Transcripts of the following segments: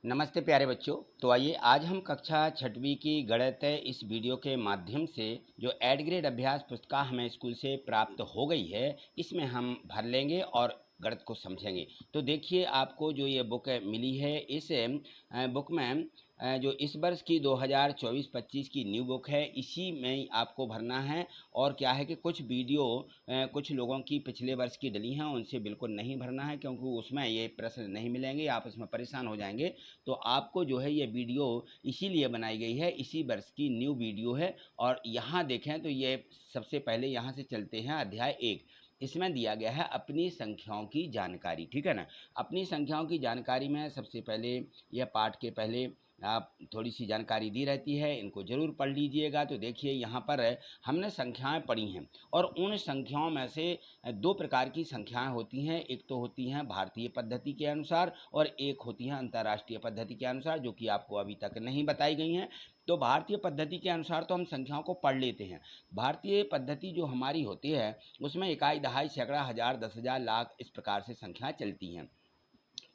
नमस्ते प्यारे बच्चों। तो आइए आज हम कक्षा छठवीं की गणित इस वीडियो के माध्यम से जो एड ग्रेड अभ्यास पुस्तिका हमें स्कूल से प्राप्त हो गई है, इसमें हम भर लेंगे और गणित को समझेंगे। तो देखिए, आपको जो ये बुक मिली है, इस बुक में जो इस वर्ष की 2024-25 की न्यू बुक है, इसी में आपको भरना है। और क्या है कि कुछ वीडियो कुछ लोगों की पिछले वर्ष की डली हैं, उनसे बिल्कुल नहीं भरना है, क्योंकि उसमें ये प्रश्न नहीं मिलेंगे, आप उसमें परेशान हो जाएंगे। तो आपको जो है ये वीडियो इसीलिए बनाई गई है, इसी वर्ष की न्यू वीडियो है। और यहाँ देखें तो ये सबसे पहले यहाँ से चलते हैं अध्याय 1। इसमें दिया गया है अपनी संख्याओं की जानकारी, ठीक है ना। अपनी संख्याओं की जानकारी में सबसे पहले यह पाठ के पहले आप थोड़ी सी जानकारी दी रहती है, इनको ज़रूर पढ़ लीजिएगा। तो देखिए, यहाँ पर हमने संख्याएं पढ़ी हैं और उन संख्याओं में से दो प्रकार की संख्याएं होती हैं। एक तो होती हैं भारतीय पद्धति के अनुसार और एक होती हैं अंतर्राष्ट्रीय पद्धति के अनुसार, जो कि आपको अभी तक नहीं बताई गई हैं। तो भारतीय पद्धति के अनुसार तो हम संख्याओं को पढ़ लेते हैं। भारतीय पद्धति जो हमारी होती है, उसमें इकाई, दहाई, सैकड़ा, हज़ार, 10,000, लाख, इस प्रकार से संख्याएं चलती हैं।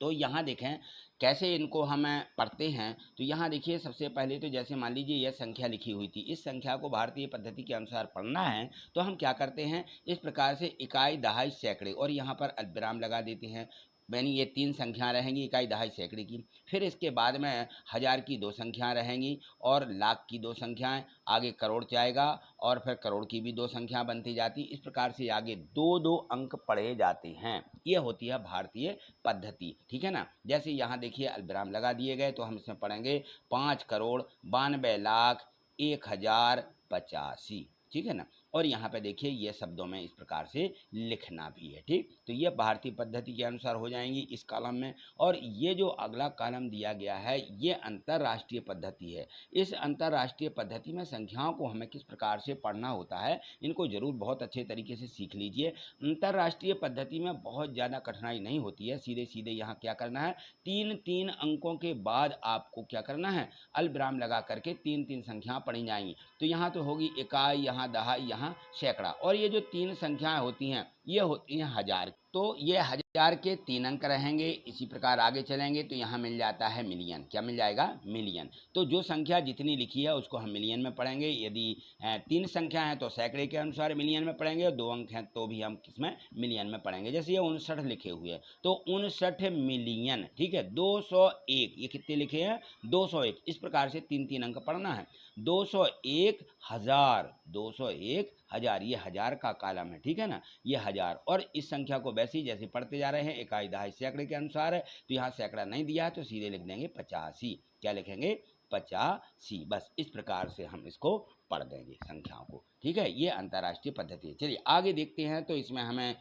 तो यहाँ देखें कैसे इनको हम पढ़ते हैं। तो यहाँ देखिए, सबसे पहले तो जैसे मान लीजिए यह संख्या लिखी हुई थी, इस संख्या को भारतीय पद्धति के अनुसार पढ़ना है। तो हम क्या करते हैं, इस प्रकार से इकाई, दहाई, सैकड़े, और यहाँ पर अल्पविराम लगा देते हैं। यानी ये तीन संख्याएं रहेंगी, इकाई, दहाई, सैकड़े की। फिर इसके बाद में हज़ार की दो संख्याएं रहेंगी और लाख की दो संख्याएं, आगे करोड़ जाएगा और फिर करोड़ की भी दो संख्या बनती जाती। इस प्रकार से आगे दो दो अंक पढ़े जाते हैं। ये होती है भारतीय पद्धति, ठीक है ना। जैसे यहाँ देखिए अल्पविराम लगा दिए गए, तो हम इसमें पढ़ेंगे 5,92,01,085, ठीक है ना। और यहाँ पे देखिए ये शब्दों में इस प्रकार से लिखना भी है, ठीक। तो ये भारतीय पद्धति के अनुसार हो जाएंगी इस कॉलम में। और ये जो अगला कॉलम दिया गया है, ये अंतर्राष्ट्रीय पद्धति है। इस अंतर्राष्ट्रीय पद्धति में संख्याओं को हमें किस प्रकार से पढ़ना होता है, इनको जरूर बहुत अच्छे तरीके से सीख लीजिए। अंतर्राष्ट्रीय पद्धति में बहुत ज़्यादा कठिनाई नहीं होती है। सीधे सीधे यहाँ क्या करना है, तीन तीन अंकों के बाद आपको क्या करना है, अल्पविराम लगा करके तीन तीन संख्या पढ़ी जाएंगी। तो यहाँ तो होगी इकाई, यहाँ दहाई, यहाँ सैकड़ा, और ये जो तीन संख्याएं होती हैं ये होती हैं हज़ार। तो ये हज़ार के तीन अंक रहेंगे। इसी प्रकार आगे चलेंगे तो यहाँ मिल जाता है मिलियन। क्या मिल जाएगा, मिलियन। तो जो संख्या जितनी लिखी है उसको हम मिलियन में पढ़ेंगे। यदि तीन संख्या है तो सैकड़े के अनुसार मिलियन में पढ़ेंगे, और दो अंक हैं तो भी हम किसमें, मिलियन में पढ़ेंगे। जैसे ये 59 लिखे हुए हैं तो 59 मिलियन, ठीक है। 201, ये कितने लिखे हैं, 201। इस प्रकार से तीन तीन अंक पढ़ना है। 201 हज़ार, 201 हज़ार, ये हज़ार का कॉलम है, ठीक है ना, ये हज़ार। और इस संख्या को वैसे ही जैसे पढ़ते जा रहे हैं, इकाई, दहाई, सैकड़े के अनुसार है। तो यहाँ सैकड़ा नहीं दिया है तो सीधे लिख देंगे 85। क्या लिखेंगे, 85। बस इस प्रकार से हम इसको पढ़ देंगे संख्याओं को, ठीक है। ये अंतर्राष्ट्रीय पद्धति है। चलिए आगे देखते हैं। तो इसमें हमें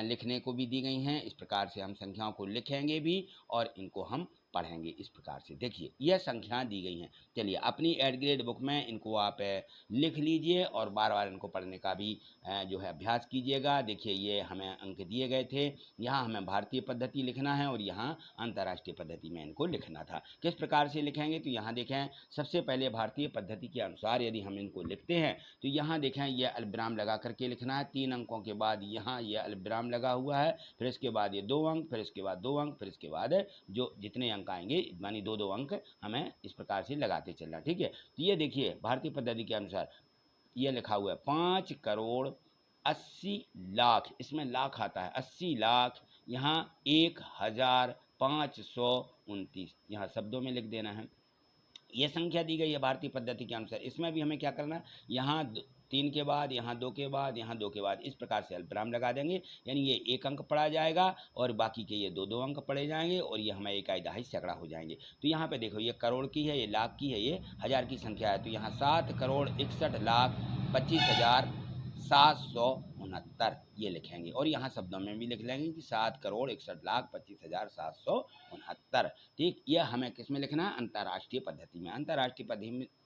लिखने को भी दी गई हैं, इस प्रकार से हम संख्याओं को लिखेंगे भी और इनको हम पढ़ेंगे। इस प्रकार से देखिए यह संख्याएं दी गई हैं। चलिए अपनी एड ग्रेड बुक में इनको आप लिख लीजिए और बार बार इनको पढ़ने का भी जो है अभ्यास कीजिएगा। देखिए ये हमें अंक दिए गए थे, यहाँ हमें भारतीय पद्धति लिखना है और यहाँ अंतर्राष्ट्रीय पद्धति में इनको लिखना था। किस प्रकार से लिखेंगे, तो यहाँ देखें सबसे पहले भारतीय पद्धति के अनुसार यदि हम इनको लिखते हैं तो यहाँ देखें ये अल्पविराम लगा करके लिखना है। तीन अंकों के बाद यहाँ ये अल्पविराम लगा हुआ है, फिर इसके बाद ये दो अंक, फिर इसके बाद दो अंक, फिर इसके बाद जो जितने अंक आएंगे मानी दो दो अंक हमें इस प्रकार से लगाते चलना, ठीक है। तो ये देखिए भारतीय पद्धति के अनुसार ये लिखा हुआ है 5,80,00,000, इसमें लाख आता है, 80 लाख, यहाँ 1,529, यहाँ शब्दों में लिख देना है। ये संख्या दी गई है भारतीय पद्धति के अनुसार। इसमें भी हमें क्या करना है, यहाँ तीन के बाद, यहाँ दो के बाद, यहाँ दो के बाद, इस प्रकार से अल्पविराम लगा देंगे। यानी ये एक अंक पढ़ा जाएगा और बाकी के ये दो दो अंक पढ़े जाएंगे और ये हमें इकाई, दहाई, सैकड़ा हो जाएंगे। तो यहाँ पे देखो ये करोड़ की है, ये लाख की है, ये हज़ार की संख्या है। तो यहाँ 7,61,25,769 ये लिखेंगे और यहाँ शब्दों में भी लिख लेंगे कि 7,61,25,769, ठीक। ये हमें किस में लिखना है, अंतर्राष्ट्रीय पद्धति में। अंतर्राष्ट्रीय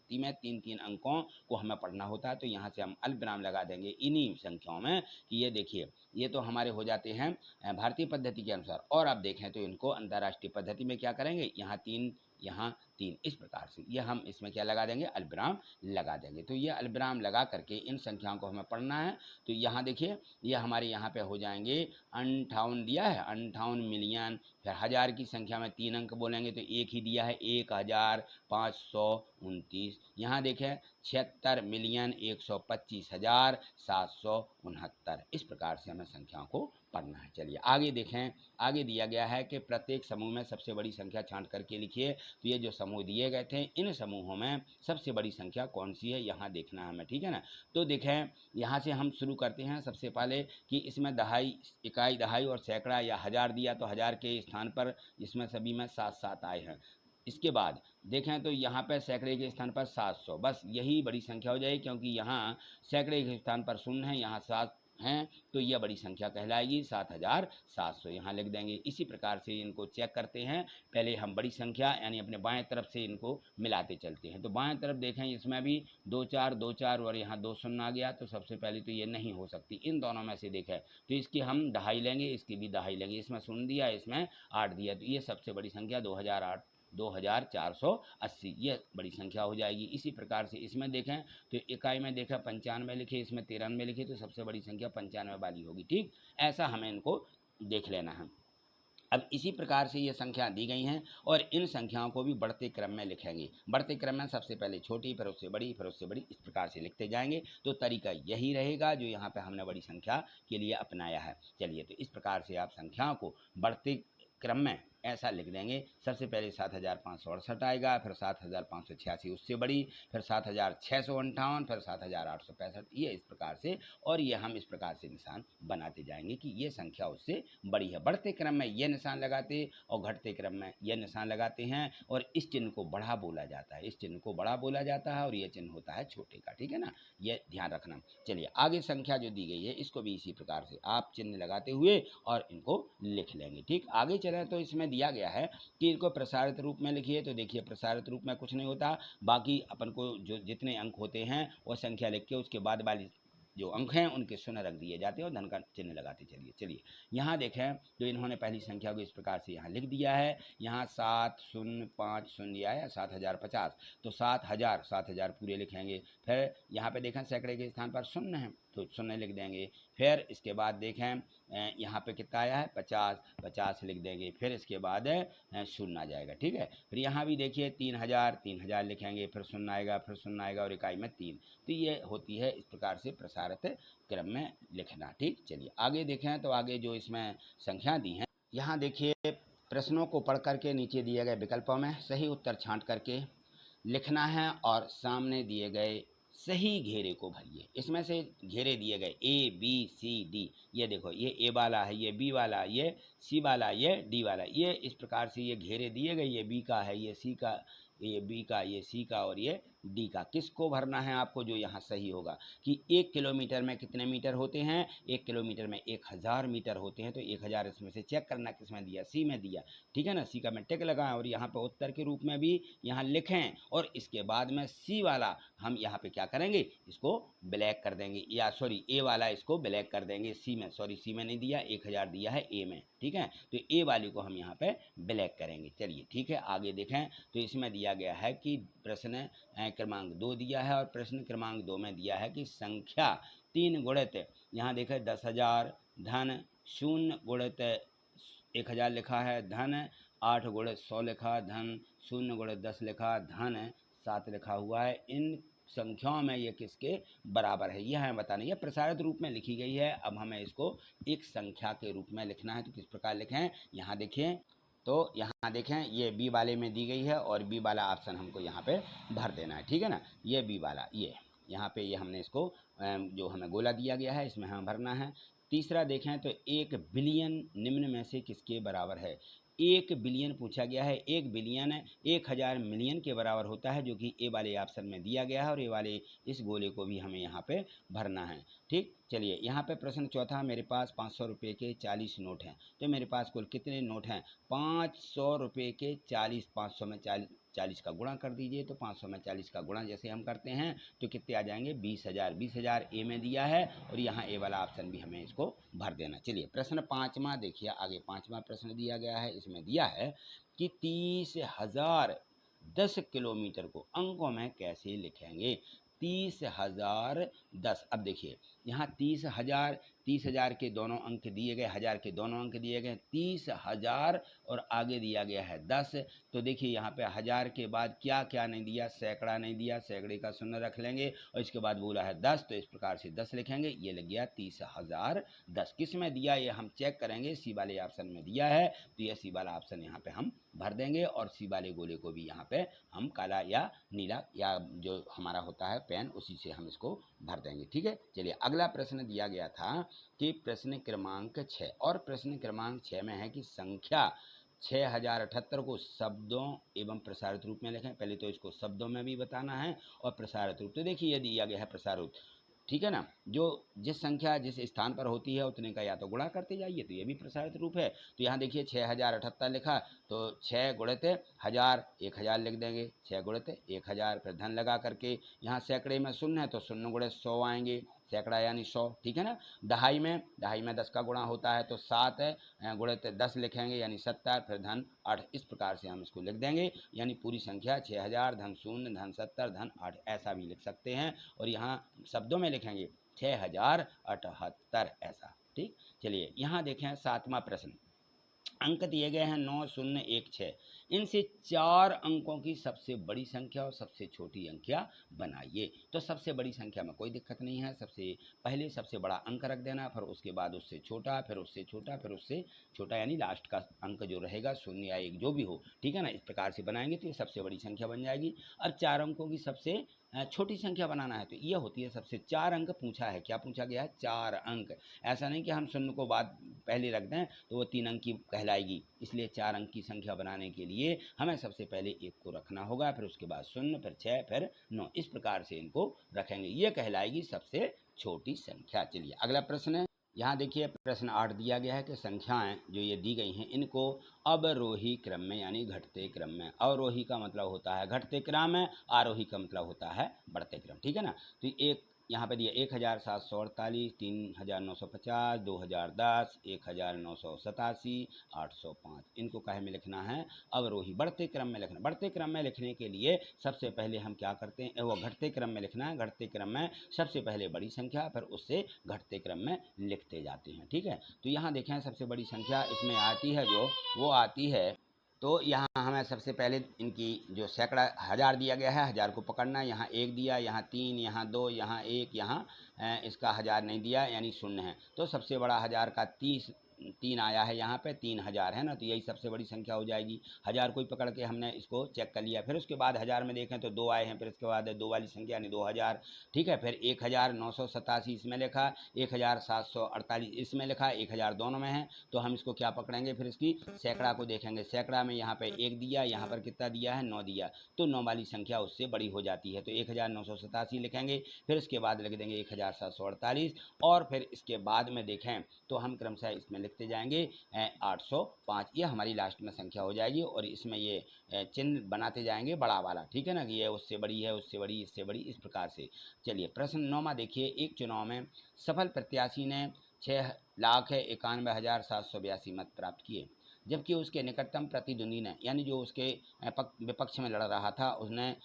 पद्धति में 3-3 अंकों को हमें पढ़ना होता है। तो यहाँ से हम अल्पविराम लगा देंगे इन्हीं संख्याओं में कि ये देखिए ये तो हमारे हो जाते हैं भारतीय पद्धति के अनुसार। और आप देखें तो इनको अंतर्राष्ट्रीय पद्धति में क्या करेंगे, यहाँ 3 यहाँ 3 इस प्रकार से ये हम इसमें क्या लगा देंगे, अल्पविराम लगा देंगे। तो ये अल्पविराम लगा करके इन संख्याओं को हमें पढ़ना है। तो यहाँ देखिए ये हमारे यहाँ पे हो जाएंगे 58 दिया है, 58 मिलियन। फिर हज़ार की संख्या में 3 अंक बोलेंगे तो एक ही दिया है 1529। यहाँ देखें 76 मिलियन 125,769। इस प्रकार से हमें संख्याओं को पढ़ना है। चलिए आगे देखें, आगे दिया गया है कि प्रत्येक समूह में सबसे बड़ी संख्या छांट करके लिखिए। तो ये जो समूह दिए गए थे इन समूहों में सबसे बड़ी संख्या कौन सी है यहाँ देखना है हमें, ठीक है ना। तो देखें यहाँ से हम शुरू करते हैं सबसे पहले कि इसमें दहाई, इकाई, दहाई और सैकड़ा या हज़ार दिया तो हज़ार के स्थान पर इसमें सभी में 7-7 आए हैं। इसके बाद देखें तो यहाँ पर सैकड़े के स्थान पर 700, बस यही बड़ी संख्या हो जाएगी क्योंकि यहाँ सैकड़े के स्थान पर 0 है, यहाँ 7 हैं तो यह बड़ी संख्या कहलाएगी 7700 यहाँ लिख देंगे। इसी प्रकार से इनको चेक करते हैं। पहले हम बड़ी संख्या यानी अपने बाएं तरफ से इनको मिलाते चलते हैं। तो बाएं तरफ देखें इसमें भी 2 4 2 4 और यहाँ 2 शून्य आ गया। तो सबसे पहले तो ये नहीं हो सकती, इन दोनों में से देखें तो इसकी हम दहाई लेंगे, इसकी भी दहाई लेंगे। इसमें शून्य दिया, इसमें 8 दिया, तो ये सबसे बड़ी संख्या 2480 ये बड़ी संख्या हो जाएगी। इसी प्रकार से इसमें देखें तो इकाई में देखें 95 लिखे, इसमें 93 लिखे, तो सबसे बड़ी संख्या 95 वाली होगी। ठीक, ऐसा हमें इनको देख लेना है। अब इसी प्रकार से ये संख्या दी गई हैं और इन संख्याओं को भी बढ़ते क्रम में लिखेंगे। बढ़ते क्रम में सबसे पहले छोटी, फिर उससे बड़ी, फिर उससे बड़ी, इस प्रकार से लिखते जाएंगे। तो तरीका यही रहेगा जो यहाँ पे हमने बड़ी संख्या के लिए अपनाया है। चलिए तो इस प्रकार से आप संख्याओं को बढ़ते क्रम में ऐसा लिख देंगे। सबसे पहले 7568 आएगा, फिर 7586 उससे बड़ी, फिर 7658, फिर 7865, ये इस प्रकार से। और ये हम इस प्रकार से निशान बनाते जाएंगे कि ये संख्या उससे बड़ी है। बढ़ते क्रम में ये निशान लगाते और घटते क्रम में ये निशान लगाते हैं। और इस चिन्ह को बड़ा बोला जाता है, इस चिन्ह को बड़ा बोला जाता है और ये चिन्ह होता है छोटे का, ठीक है ना, ये ध्यान रखना। चलिए आगे संख्या जो दी गई है इसको भी इसी प्रकार से आप चिन्ह लगाते हुए और इनको लिख लेंगे। ठीक, आगे चलें तो इसमें दिया गया है कि इनको प्रसारित रूप में लिखिए। तो देखिए प्रसारित रूप में कुछ नहीं होता, बाकी अपन को जो जितने अंक होते हैं वो संख्या लिख के उसके बाद वाली जो अंक हैं उनके शून्य रख दिए जाते हैं और धन का चिन्ह लगाते चलिए। चलिए यहाँ देखें तो इन्होंने पहली संख्या को इस प्रकार से यहाँ लिख दिया है। यहाँ 7050 आया 7050, तो 7000 पूरे लिखेंगे। फिर यहाँ पे देखें सैकड़े के स्थान पर 0 है तो 0 लिख देंगे। फिर इसके बाद देखें यहाँ पे कितना आया है 50 लिख देंगे। फिर इसके बाद 0 आ जाएगा, ठीक है। फिर यहाँ भी देखिए 3000 लिखेंगे, फिर 0 आएगा, फिर 0 आएगा और इकाई में 3। तो ये होती है इस प्रकार से प्रसारित क्रम में लिखना। ठीक, चलिए आगे देखें तो आगे जो इसमें संख्या दी हैं यहाँ देखिए प्रश्नों को पढ़ करके नीचे दिए गए विकल्पों में सही उत्तर छांट करके लिखना है और सामने दिए गए सही घेरे को भरिए। इसमें से घेरे दिए गए A B C D, ये देखो ये A वाला है, ये B वाला, ये C वाला, ये D वाला, ये इस प्रकार से ये घेरे दिए गए। ये B का है, ये C का, ये B का, ये C का और ये D का। किसको भरना है आपको, जो यहाँ सही होगा कि 1 किलोमीटर में कितने मीटर होते हैं, 1 किलोमीटर में 1000 मीटर होते हैं। तो 1000 इसमें से चेक करना किस में दिया, C में दिया, ठीक है ना। C का में टिक लगाएं और यहाँ पर उत्तर के रूप में भी यहाँ लिखें और इसके बाद में C वाला हम यहाँ पे क्या करेंगे, इसको ब्लैक कर देंगे, या सॉरी A वाला इसको ब्लैक कर देंगे। C में, सॉरी C में नहीं दिया, 1000 दिया है A में, ठीक है। तो A वाली को हम यहाँ पे ब्लैक करेंगे। चलिए ठीक है आगे देखें तो इसमें दिया गया है कि प्रश्न क्रमांक 2 दिया है और प्रश्न क्रमांक 2 में दिया है कि संख्या 3 गुणित, यहाँ देखें 10,000 धन 0 गुणित 1000 लिखा है, धन 8 गुणित 100 लिखा, धन 0 गुणित 10 लिखा, धन 7 लिखा हुआ है। इन संख्याओं में ये किसके बराबर है यह हमें बताना। यह प्रसारित रूप में लिखी गई है। अब हमें इसको एक संख्या के रूप में लिखना है। तो किस प्रकार लिखें, यहाँ देखिए तो यहाँ देखें ये बी वाले में दी गई है और बी वाला ऑप्शन हमको यहाँ पे भर देना है, ठीक है ना। ये बी वाला, ये यहाँ पे ये हमने इसको जो हमें गोला दिया गया है इसमें हमें भरना है। तीसरा देखें तो 1 बिलियन निम्न में से किसके बराबर है। 1 बिलियन पूछा गया है। 1 बिलियन 1000 मिलियन के बराबर होता है, जो कि ए वाले ऑप्शन में दिया गया है और ए वाले इस गोले को भी हमें यहाँ पे भरना है। ठीक, चलिए यहाँ पे प्रश्न चौथा, मेरे पास 500 रुपये के 40 नोट हैं। तो मेरे पास कुल कितने नोट हैं, 500 रुपये के 40, 500 में 40 का गुणा कर दीजिए। तो 500 में 40 का गुणा जैसे हम करते हैं तो कितने आ जाएंगे, 20,000। 20,000 ए में दिया है और यहाँ ए वाला ऑप्शन भी हमें इसको भर देना। चलिए प्रश्न 5वां देखिए, आगे 5वां प्रश्न दिया गया है। इसमें दिया है कि 30,000 10 किलोमीटर को अंकों में कैसे लिखेंगे। 30,010। अब देखिए यहाँ 30,000 के दोनों अंक दिए गए, 1000 के दोनों अंक दिए गए, 30,000 और आगे दिया गया है 10। तो देखिए यहाँ पे 1000 के बाद क्या क्या नहीं दिया, सैकड़ा नहीं दिया, सैकड़े का शून्य रख लेंगे और इसके बाद बोला है 10, तो इस प्रकार से 10 लिखेंगे। ये लग गया 30,010। किस में दिया ये हम चेक करेंगे, सी वाले ऑप्शन में दिया है तो ये सी वाला ऑप्शन यहाँ पे हम भर देंगे और सी वाले गोले को भी यहाँ पे हम काला या नीला या जो हमारा होता है पेन उसी से हम इसको भर देंगे। ठीक है, चलिए अगला प्रश्न दिया गया था कि प्रश्न क्रमांक 6, और प्रश्न क्रमांक 6 में है कि संख्या 6078 को शब्दों एवं प्रसारित रूप में लिखें। पहले तो इसको शब्दों में भी बताना है और प्रसारित रूप। तो देखिए ये दिया गया है प्रसारित, ठीक है ना, जो जिस संख्या जिस स्थान पर होती है उतने का या तो गुणा करते जाइए, तो ये भी प्रसारित रूप है। तो यहाँ देखिए 6078 लिखा तो 6 गुणित 1000 1000 लिख देंगे, 6 गुणित 1000, फिर धन लगा करके यहाँ सैकड़े में शून्य है तो 0 गुणित 100 आएंगे, सैकड़ा यानी 100। ठीक है ना, दहाई में 10 का गुणा होता है तो 7 गुणित 10 लिखेंगे यानी 70, फिर धन 8। इस प्रकार से हम इसको लिख देंगे, यानी पूरी संख्या 6000 धन 0 धन 70 धन 8 ऐसा भी लिख सकते हैं। और यहाँ शब्दों में लिखेंगे 6078 ऐसा। ठीक, चलिए यहाँ देखें 7वां प्रश्न। अंक दिए गए हैं 9, 0, 1, 6। इनसे 4 अंकों की सबसे बड़ी संख्या और सबसे छोटी संख्या बनाइए। तो सबसे बड़ी संख्या में कोई दिक्कत नहीं है, सबसे पहले सबसे बड़ा अंक रख देना, फिर उसके बाद उससे छोटा, फिर उससे छोटा, फिर उससे छोटा, यानी लास्ट का अंक जो रहेगा 0 या 1 जो भी हो। ठीक है ना, इस प्रकार से बनाएंगे तो ये सबसे बड़ी संख्या बन जाएगी। अब 4 अंकों की सबसे छोटी संख्या बनाना है तो ये होती है सबसे 4 अंक पूछा है। क्या पूछा गया है, 4 अंक। ऐसा नहीं कि हम 0 को बाद पहले रख दें तो वो 3 अंक की कहलाएगी, इसलिए 4 अंक की संख्या बनाने के लिए हमें सबसे पहले 1 को रखना होगा, फिर उसके बाद 0, फिर 6, फिर 9। इस प्रकार से इनको रखेंगे, ये कहलाएगी सबसे छोटी संख्या। चलिए अगला प्रश्न है, यहाँ देखिए प्रश्न 8 दिया गया है कि संख्याएं जो ये दी गई हैं इनको अवरोही क्रम में यानी घटते क्रम में, अवरोही का मतलब होता है घटते क्रम में, आरोही का मतलब होता है बढ़ते क्रम। ठीक है ना, तो एक यहाँ पे दिया 1748, 3950, 2010, 1987, 805। इनको काहे में लिखना है, अवरोही बढ़ते क्रम में लिखना। बढ़ते क्रम में लिखने के लिए सबसे पहले हम क्या करते हैं, वो घटते क्रम में लिखना है। घटते क्रम में सबसे पहले बड़ी संख्या, फिर उससे घटते क्रम में लिखते जाते हैं। ठीक है, तो यहाँ देखें सबसे बड़ी संख्या इसमें आती है जो वो आती है, तो यहाँ हमें सबसे पहले इनकी जो सैकड़ा 1000 दिया गया है, 1000 को पकड़ना है। यहाँ 1 दिया, यहाँ 3, यहाँ 2, यहाँ 1, यहाँ इसका 1000 नहीं दिया यानी 0 है। तो सबसे बड़ा 1000 का 3 आया है, यहाँ पे 3000 है ना, तो यही सबसे बड़ी संख्या हो जाएगी। 1000 को ही पकड़ के हमने इसको चेक कर लिया। फिर उसके बाद 1000 में देखें तो 2 आए हैं, फिर इसके बाद 2 वाली संख्या यानी 2000। ठीक है, फिर 1987 इसमें लिखा, 1748 इसमें लिखा, 1000 दोनों में है, तो हम इसको क्या पकड़ेंगे, फिर इसकी सैकड़ा को देखेंगे। सैकड़ा में यहाँ पे 1 दिया, यहाँ पर कितना दिया है, 9 दिया, तो 9 वाली संख्या उससे बड़ी हो जाती है, तो 1987 लिखेंगे। फिर इसके बाद लिख देंगे 1748 और फिर इसके बाद में देखें तो हम क्रमशः इसमें लिखते जाएंगे 805। ये हमारी लास्ट में संख्या हो जाएगी और इसमें ये चिन्ह बनाते जाएंगे बड़ा वाला। ठीक है ना, कि ये उससे बड़ी है, उससे बड़ी, इससे बड़ी, इस प्रकार से। चलिए प्रश्न 9वां देखिए, एक चुनाव में सफल प्रत्याशी ने 6,91,782 मत प्राप्त किए, जबकि उसके निकटतम प्रतिद्वंदी ने, यानी जो उसके विपक्ष में लड़ रहा था, उसने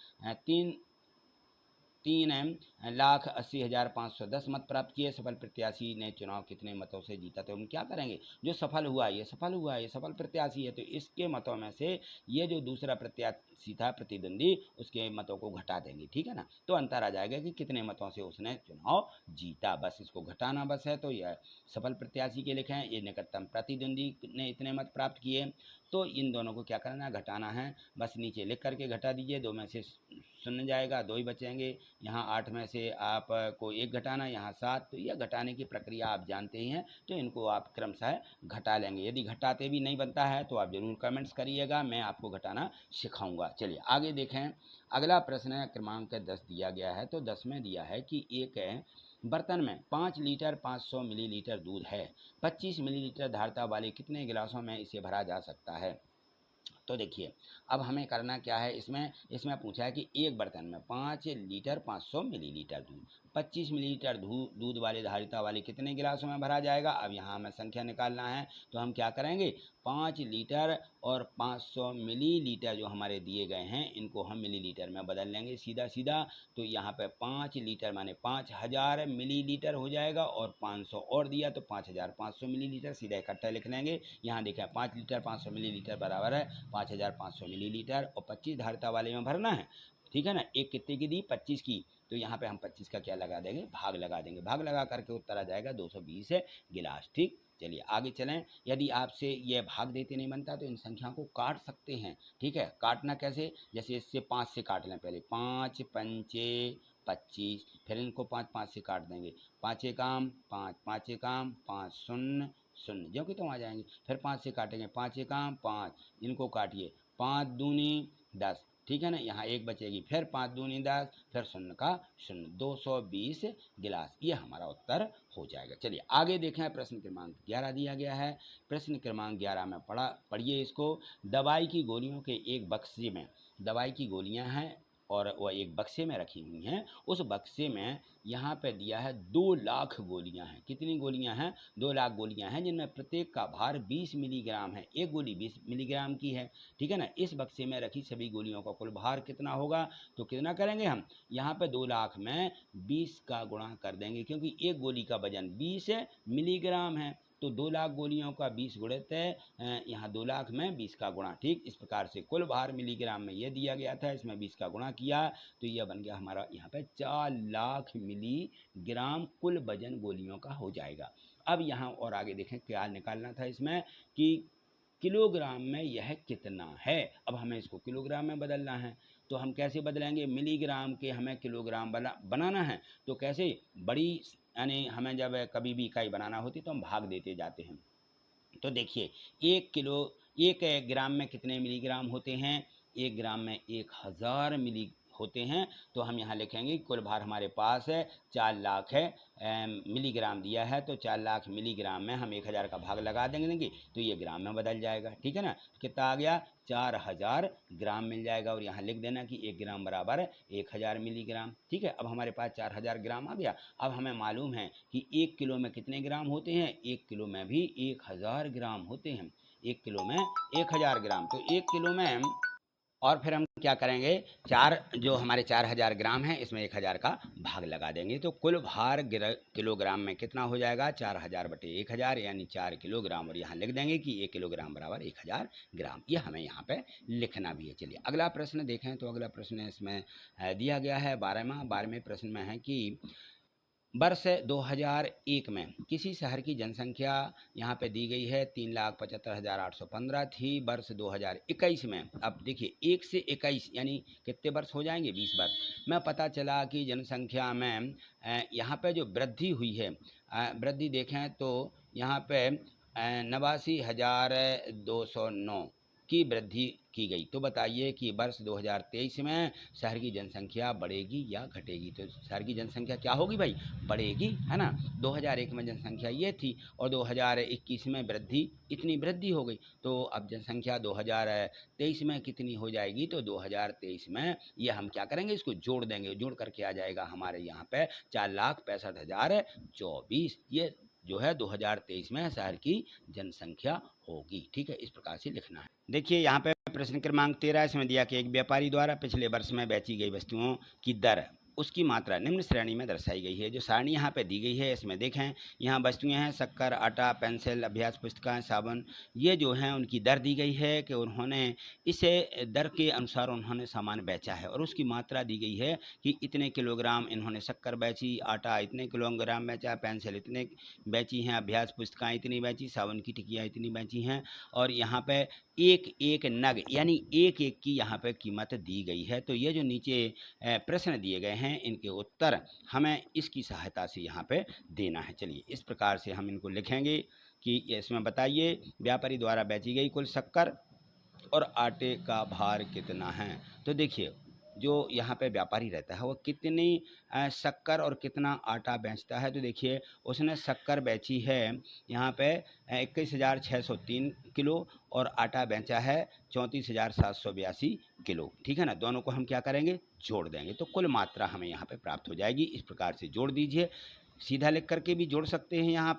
3,80,510 मत प्राप्त किए। सफल प्रत्याशी ने चुनाव कितने मतों से जीता। तो हम क्या करेंगे, जो सफल हुआ ये सफल हुआ, ये सफल प्रत्याशी है, तो इसके मतों में से ये जो दूसरा प्रत्याशी था प्रतिद्वंदी, उसके मतों को घटा देंगे। ठीक है ना, तो अंतर आ जाएगा कि कितने मतों से उसने चुनाव जीता, बस इसको घटाना बस है। तो यह सफल प्रत्याशी के लिखे हैं, ये निकटतम प्रतिद्वंदी ने इतने मत प्राप्त किए, तो इन दोनों को क्या करना है, घटाना है। बस नीचे लिख करके घटा दीजिए, 2 में से 0 जाएगा, 2 ही बचेंगे। यहाँ 8 में से आप को 1 घटाना, यहाँ 7, तो यह घटाने की प्रक्रिया आप जानते ही हैं, तो इनको आप क्रमशः घटा लेंगे। यदि घटाते भी नहीं बनता है तो आप ज़रूर कमेंट्स करिएगा, मैं आपको घटाना सिखाऊंगा। चलिए आगे देखें, अगला प्रश्न क्रमांक 10 दिया गया है। तो 10 में दिया है कि एक बर्तन में 5 लीटर 500 मिलीलीटर दूध है, 25 मिलीलीटर धारता वाले कितने गिलासों में इसे भरा जा सकता है। तो देखिए अब हमें करना क्या है, इसमें इसमें पूछा है कि एक बर्तन में 5 लीटर 500 मिलीलीटर दूध, 25 मिलीलीटर दूध वाले धारिता वाले कितने गिलासों में भरा जाएगा। अब यहाँ हमें संख्या निकालना है, तो हम क्या करेंगे, 5 लीटर और 500 मिलीलीटर जो हमारे दिए गए हैं इनको हम मिलीलीटर में बदल लेंगे सीधा सीधा। तो यहाँ पे 5 लीटर माने 5000 मिलीलीटर हो जाएगा, और 500 और दिया तो 5500 मिलीलीटर, सीधा इकट्ठा लिख लेंगे। यहाँ देखें 5 लीटर 500 मिलीलीटर बराबर है 5500 मिलीलीटर, और 25 धारिता वाले में भरना है, ठीक है ना। एक कितने की दी, 25 की, तो यहाँ पे हम 25 का क्या लगा देंगे, भाग लगा देंगे। भाग लगा करके उत्तर आ जाएगा 220 गिलास। ठीक, चलिए आगे चलें। यदि आपसे ये भाग देते नहीं बनता तो इन संख्याओं को काट सकते हैं, ठीक है। काटना कैसे, जैसे इससे 5 से काट लें, पहले 5 पंचे 25, फिर इनको 5 5 से काट देंगे, 5 काम 5, 5 काम 5, 0 0 जो कि तुम आ जाएंगे। फिर 5 से काटेंगे, 5 काम 5, इनको काटिए, 5 दूनी 10, ठीक है ना। यहाँ एक बचेगी, फिर 5 दूनी 10, फिर 0 का 0, 220 गिलास, ये हमारा उत्तर हो जाएगा। चलिए आगे देखें, प्रश्न क्रमांक 11 दिया गया है। प्रश्न क्रमांक 11 में पढ़िए इसको। दवाई की गोलियों के एक बक्से में, दवाई की गोलियां हैं और वह एक बक्से में रखी हुई हैं। उस बक्से में यहाँ पे दिया है 2 लाख गोलियां हैं। कितनी गोलियां हैं, 2 लाख गोलियां हैं, जिनमें प्रत्येक का भार 20 मिलीग्राम है। एक गोली 20 मिलीग्राम की है, ठीक है ना। इस बक्से में रखी सभी गोलियों का कुल भार कितना होगा, तो कितना करेंगे हम, यहाँ पे 2 लाख में 20 का गुणा कर देंगे, क्योंकि एक गोली का वजन 20 मिलीग्राम है। तो 2 लाख गोलियों का 20 गुणित यहाँ 2 लाख में 20 का गुणा, ठीक। इस प्रकार से कुल भार मिलीग्राम में ये दिया गया था, इसमें 20 का गुणा किया, तो यह बन गया हमारा यहाँ पे 4 लाख मिलीग्राम कुल वजन गोलियों का हो जाएगा। अब यहाँ और आगे देखें क्या निकालना था इसमें, कि किलोग्राम में यह कितना है। अब हमें इसको किलोग्राम में बदलना है, तो हम कैसे बदलेंगे, मिलीग्राम के हमें किलोग्राम बनाना है, तो कैसे, बड़ी यानी हमें जब कभी भी इकाई बनाना होती तो हम भाग देते जाते हैं। तो देखिए 1 ग्राम में कितने मिलीग्राम होते हैं, 1 ग्राम में 1000 मिली होते हैं। तो हम यहाँ लिखेंगे कुल भार हमारे पास है 4 लाख है, मिलीग्राम दिया है, तो 4 लाख मिलीग्राम में हम 1000 का भाग लगा देंगे, तो ये ग्राम में बदल जाएगा, ठीक है ना। कितना आ गया, 4000 ग्राम मिल जाएगा, और यहाँ लिख देना कि 1 ग्राम बराबर 1000 मिलीग्राम, ठीक है। अब हमारे पास 4000 ग्राम आ गया। अब हमें मालूम है कि 1 किलो में कितने ग्राम होते हैं, 1 किलो में भी 1000 ग्राम होते हैं, 1 किलो में 1000 ग्राम, तो 1 किलो में, और फिर हम क्या करेंगे, जो हमारे 4000 ग्राम है इसमें 1000 का भाग लगा देंगे, तो कुल भार किलोग्राम में कितना हो जाएगा, 4000 बटे 1000 यानी 4 किलोग्राम, और यहाँ लिख देंगे कि 1 किलोग्राम बराबर 1000 ग्राम। ये हमें यहाँ पे लिखना भी है। चलिए अगला प्रश्न देखें, तो अगला प्रश्न इसमें दिया गया है 12वें प्रश्न में है कि वर्ष 2001 में किसी शहर की जनसंख्या यहाँ पे दी गई है 3,75,815 थी। वर्ष 2021 में, अब देखिए 1 से 21 यानी कितने वर्ष हो जाएंगे, 20 वर्ष में पता चला कि जनसंख्या में यहाँ पे जो वृद्धि हुई है, वृद्धि देखें तो यहाँ पे 89,209 की वृद्धि की गई। तो बताइए कि वर्ष 2023 में शहर की जनसंख्या बढ़ेगी या घटेगी। तो शहर की जनसंख्या क्या होगी भाई, बढ़ेगी, है ना। 2001 में जनसंख्या ये थी और 2021 में वृद्धि, इतनी वृद्धि हो गई, तो अब जनसंख्या 2023 में कितनी हो जाएगी, तो 2023 में ये हम क्या करेंगे, इसको जोड़ देंगे, जोड़ करके आ जाएगा हमारे यहाँ पे 4,65,024, ये जो है 2023 में शहर की जनसंख्या होगी, ठीक है। इस प्रकार से लिखना है। देखिए यहाँ पे प्रश्न क्रमांक 13, इसमें दिया कि एक व्यापारी द्वारा पिछले वर्ष में बेची गई वस्तुओं की दर, उसकी मात्रा निम्न श्रेणी में दर्शाई गई है। जो सारणी यहाँ पे दी गई है इसमें देखें, यहाँ वस्तुएं हैं शक्कर, आटा, पेंसिल, अभ्यास पुस्तिकाएं, साबुन, ये जो हैं उनकी दर दी गई है कि उन्होंने इसे दर के अनुसार उन्होंने सामान बेचा है, और उसकी मात्रा दी गई है कि इतने किलोग्राम इन्होंने शक्कर बेची, आटा इतने किलोग्राम बेचा, पेंसिल इतने बेची हैं, अभ्यास पुस्तिकाएँ इतनी बेची, साबुन की टिकियाँ इतनी बेची हैं, और यहाँ पे एक एक नग यानी एक एक की यहाँ पे कीमत दी गई है। तो ये जो नीचे प्रश्न दिए गए हैं इनके उत्तर हमें इसकी सहायता से यहाँ पे देना है। चलिए इस प्रकार से हम इनको लिखेंगे कि इसमें बताइए व्यापारी द्वारा बेची गई कुल शक्कर और आटे का भार कितना है। तो देखिए जो यहाँ पे व्यापारी रहता है वो कितनी शक्कर और कितना आटा बेचता है। तो देखिए उसने शक्कर बेची है यहाँ पे 21,603 किलो और आटा बेचा है 34,782 किलो। ठीक है ना, दोनों को हम क्या करेंगे, जोड़ देंगे तो कुल मात्रा हमें यहाँ पे प्राप्त हो जाएगी। इस प्रकार से जोड़ दीजिए, सीधा लिख करके भी जोड़ सकते हैं। यहाँ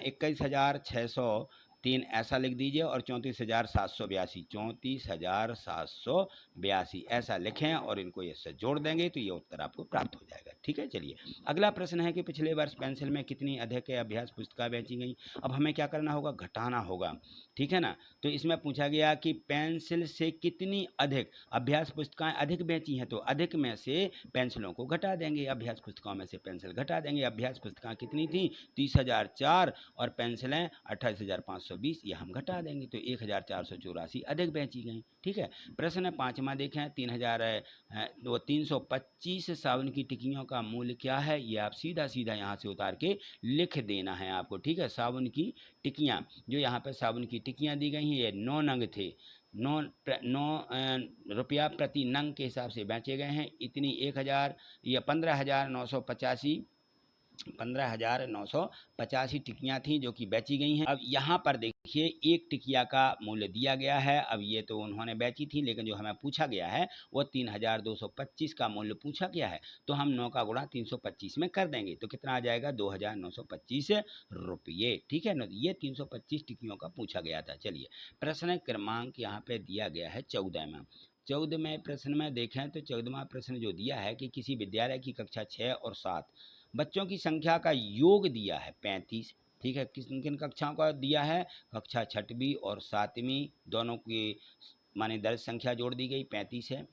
21,603 ऐसा लिख दीजिए और 34,782 ऐसा लिखें और इनको इससे जोड़ देंगे तो ये उत्तर आपको प्राप्त हो जाएगा। ठीक है, चलिए अगला प्रश्न है कि पिछले वर्ष पेंसिल में कितनी अधिक अभ्यास पुस्तिका बेची गई। अब हमें क्या करना होगा, घटाना होगा। ठीक है ना, तो इसमें पूछा गया कि पेंसिल से कितनी अधिक अभ्यास पुस्तिकाएं अधिक बेची हैं, तो अधिक में से पेंसिलों को घटा देंगे, अभ्यास पुस्तिकाओं में से पेंसिल घटा देंगे। अभ्यास पुस्तिकाएं कितनी थी, 30,004 और पेंसिलें 28,520, ये हम घटा देंगे तो 1,484 अधिक बेची गई। ठीक है, प्रश्न 5वां देखें, 325 साबुन की टिक्कियों का मूल्य क्या है, ये आप सीधा सीधा यहाँ से उतार के लिख देना है आपको। ठीक है, साबुन की टिक्कियाँ, जो यहाँ पे साबुन की टिक्कियाँ दी गई हैं, ये 9 नंग थे, 9 रुपया प्रति नंग के हिसाब से बेचे गए हैं। इतनी 1,000 या 15,985 टिक्कियाँ थी जो कि बेची गई हैं। अब यहाँ पर देखिए एक टिकिया का मूल्य दिया गया है। अब ये तो उन्होंने बेची थी, लेकिन जो हमें पूछा गया है वो 3,225 का मूल्य पूछा गया है, तो हम 9 का गुणा 325 में कर देंगे तो कितना आ जाएगा, 2,925 रुपये। ठीक है ना, ये 325 टिक्कियों का पूछा गया था। चलिए प्रश्न क्रमांक यहाँ पे दिया गया है 14वां। 14वें प्रश्न में देखें तो 14वां प्रश्न जो दिया है कि किसी विद्यालय की कक्षा 6 और 7 बच्चों की संख्या का योग दिया है 35। ठीक है, किन किन कक्षाओं का दिया है, कक्षा 6वीं और 7वीं दोनों की माने दर्ज संख्या जोड़ दी गई 35 है।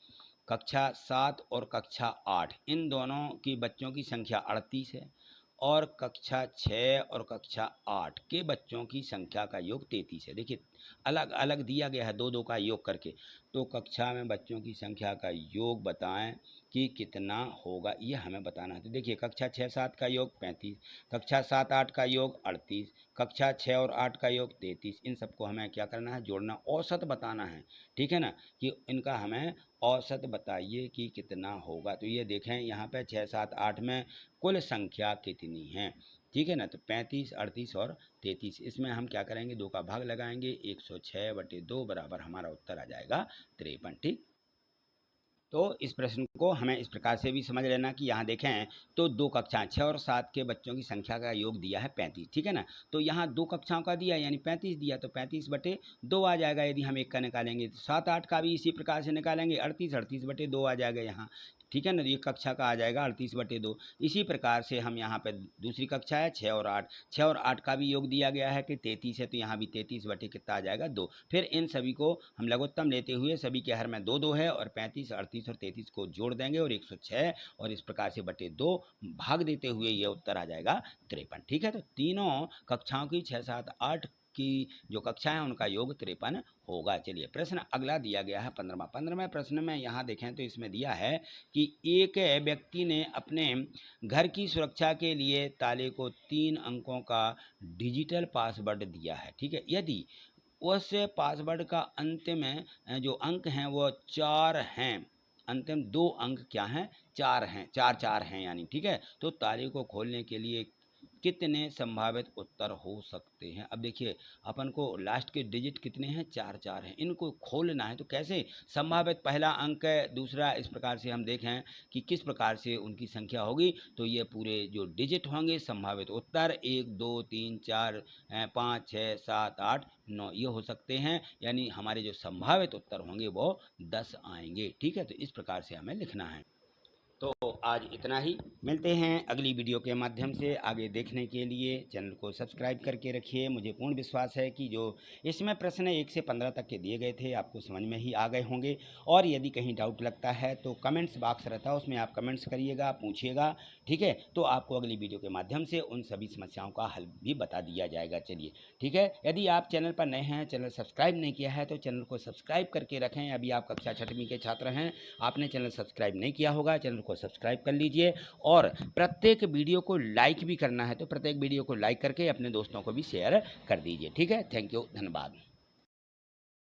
कक्षा 7 और कक्षा 8 इन दोनों की बच्चों की संख्या 38 है और कक्षा 6 और कक्षा 8 के बच्चों की संख्या का योग 33 है। देखिए अलग अलग दिया गया है, दो दो का योग करके, तो कक्षा में बच्चों की संख्या का योग बताएं कि कितना होगा, ये हमें बताना है। तो देखिए कक्षा 6-7 का योग 35, कक्षा 7-8 का योग 38, कक्षा 6 और 8 का योग 33। इन सबको हमें क्या करना है, जोड़ना, औसत बताना है। ठीक है ना, कि इनका हमें औसत बताइए कि कितना होगा। तो ये देखें यहाँ पे 6-7-8 में कुल संख्या कितनी है। ठीक है ना, तो 35, 38 और 33, इसमें हम क्या करेंगे, 2 का भाग लगाएंगे, 106/2 बराबर हमारा उत्तर आ जाएगा 53। ठीक, तो इस प्रश्न को हमें इस प्रकार से भी समझ लेना कि यहाँ देखें तो 2 कक्षाएं 6 और 7 के बच्चों की संख्या का योग दिया है 35। ठीक है ना, तो यहाँ 2 कक्षाओं का दिया यानी 35 दिया, तो 35/2 आ जाएगा। यदि हम एक का निकालेंगे तो 7-8 का भी इसी प्रकार से निकालेंगे, 38/2 आ जाएगा यहाँ। ठीक है ना, तो ये कक्षा का आ जाएगा 38/2। इसी प्रकार से हम यहाँ पे दूसरी कक्षा है 6 और 8, 6 और 8 का भी योग दिया गया है कि 33 है, तो यहाँ भी 33 कितना आ जाएगा, 2। फिर इन सभी को हम लघुत्तम लेते हुए सभी के हर में 2-2 है और 35, 38 और 33 को जोड़ देंगे और 106 और इस प्रकार से बटे 2 भाग देते हुए ये उत्तर आ जाएगा 53। ठीक है, तो तीनों कक्षाओं की 6, 7, 8 की जो कक्षाएं हैं उनका योग 53 होगा। चलिए प्रश्न अगला दिया गया है 15वां। 15वें प्रश्न में यहाँ देखें तो इसमें दिया है कि एक व्यक्ति ने अपने घर की सुरक्षा के लिए ताले को 3 अंकों का डिजिटल पासवर्ड दिया है। ठीक है, यदि उस पासवर्ड का अंतिम जो अंक हैं वो 4 हैं, अंतिम 2 अंक क्या हैं, 4 हैं, 4 हैं यानी। ठीक है, तो ताले को खोलने के लिए कितने संभावित उत्तर हो सकते हैं। अब देखिए अपन को लास्ट के डिजिट कितने हैं, 4 हैं, इनको खोलना है तो कैसे, संभावित पहला अंक है, दूसरा, इस प्रकार से हम देखें कि किस प्रकार से उनकी संख्या होगी। तो ये पूरे जो डिजिट होंगे संभावित उत्तर 1, 2, 3, 4, 5, 6, 7, 8, 9 ये हो सकते हैं, यानी हमारे जो संभावित उत्तर होंगे वो 10 आएंगे। ठीक है, तो इस प्रकार से हमें लिखना है। तो आज इतना ही, मिलते हैं अगली वीडियो के माध्यम से। आगे देखने के लिए चैनल को सब्सक्राइब करके रखिए। मुझे पूर्ण विश्वास है कि जो इसमें प्रश्न 1 से 15 तक के दिए गए थे आपको समझ में ही आ गए होंगे, और यदि कहीं डाउट लगता है तो कमेंट्स बॉक्स रहता है, उसमें आप कमेंट्स करिएगा, पूछिएगा। ठीक है, तो आपको अगली वीडियो के माध्यम से उन सभी समस्याओं का हल भी बता दिया जाएगा। चलिए ठीक है, यदि आप चैनल पर नए हैं, चैनल सब्सक्राइब नहीं किया है तो चैनल को सब्सक्राइब करके रखें। अभी आप कक्षा 6वीं के छात्र हैं, आपने चैनल सब्सक्राइब नहीं किया होगा, चैनल को सब्सक्राइब कर लीजिए और प्रत्येक वीडियो को लाइक भी करना है, तो प्रत्येक वीडियो को लाइक करके अपने दोस्तों को भी शेयर कर दीजिए। ठीक है, थैंक यू, धन्यवाद।